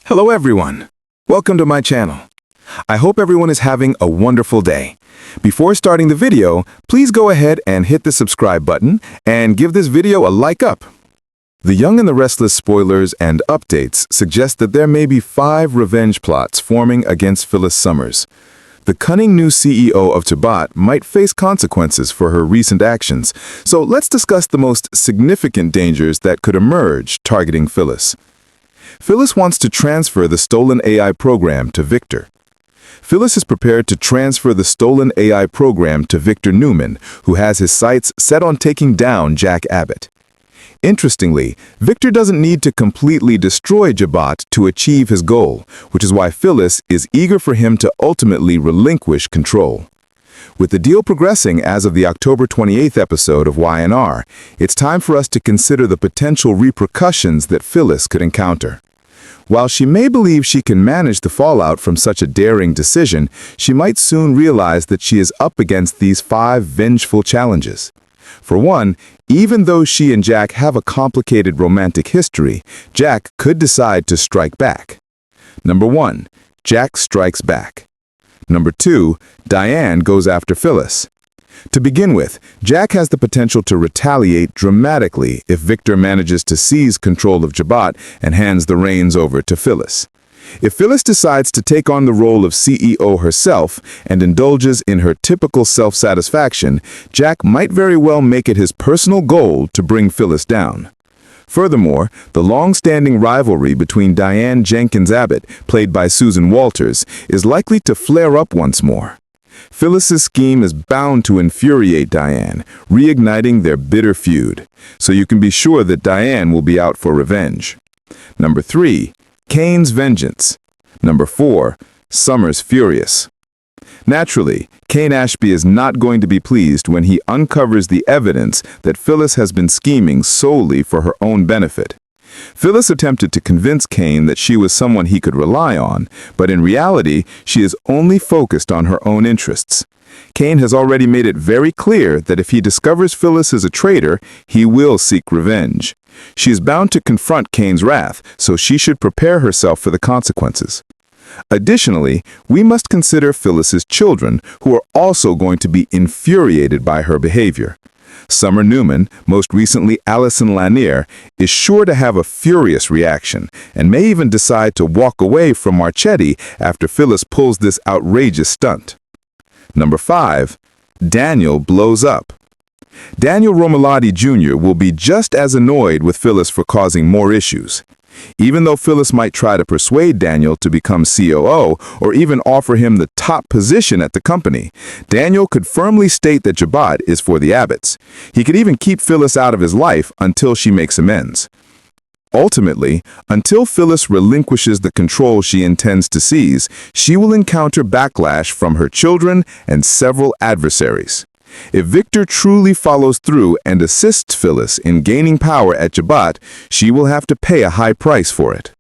Hello everyone. Welcome to my channel. I hope everyone is having a wonderful day. Before starting the video, please go ahead and hit the subscribe button and give this video a like up. The Young and the Restless spoilers and updates suggest that there may be 5 revenge plots forming against Phyllis Summers. The cunning new CEO of Jabot might face consequences for her recent actions, so let's discuss the most significant dangers that could emerge targeting Phyllis. Phyllis wants to transfer the stolen AI program to Victor. Phyllis is prepared to transfer the stolen AI program to Victor Newman, who has his sights set on taking down Jack Abbott. Interestingly, Victor doesn't need to completely destroy Jabot to achieve his goal, which is why Phyllis is eager for him to ultimately relinquish control. With the deal progressing as of the October 28th episode of Y&R, it's time for us to consider the potential repercussions that Phyllis could encounter. While she may believe she can manage the fallout from such a daring decision, she might soon realize that she is up against these 5 vengeful challenges. For one, even though she and Jack have a complicated romantic history, Jack could decide to strike back. Number 1. Jack strikes back. Number 2. Diane goes after Phyllis. To begin with, Jack has the potential to retaliate dramatically if Victor manages to seize control of Jabot and hands the reins over to Phyllis. If Phyllis decides to take on the role of CEO herself and indulges in her typical self-satisfaction, Jack might very well make it his personal goal to bring Phyllis down. Furthermore, the long-standing rivalry between Diane Jenkins Abbott, played by Susan Walters, is likely to flare up once more. Phyllis's scheme is bound to infuriate Diane, reigniting their bitter feud, so you can be sure that Diane will be out for revenge. Number 3. Kane's vengeance. Number 4. Summers furious. Naturally, Kane Ashby is not going to be pleased when he uncovers the evidence that Phyllis has been scheming solely for her own benefit. Phyllis attempted to convince Kane that she was someone he could rely on, but in reality, she is only focused on her own interests. Kane has already made it very clear that if he discovers Phyllis is a traitor, he will seek revenge. She is bound to confront Kane's wrath, so she should prepare herself for the consequences. Additionally, we must consider Phyllis's children, who are also going to be infuriated by her behavior. Summer Newman, most recently Allison Lanier, is sure to have a furious reaction and may even decide to walk away from Marchetti after Phyllis pulls this outrageous stunt. Number 5. Daniel blows up. Daniel Romalotti Jr. will be just as annoyed with Phyllis for causing more issues. Even though Phyllis might try to persuade Daniel to become COO or even offer him the top position at the company, Daniel could firmly state that Jabot is for the Abbotts. He could even keep Phyllis out of his life until she makes amends. Ultimately, until Phyllis relinquishes the control she intends to seize, she will encounter backlash from her children and several adversaries. If Victor truly follows through and assists Phyllis in gaining power at Jabot, she will have to pay a high price for it.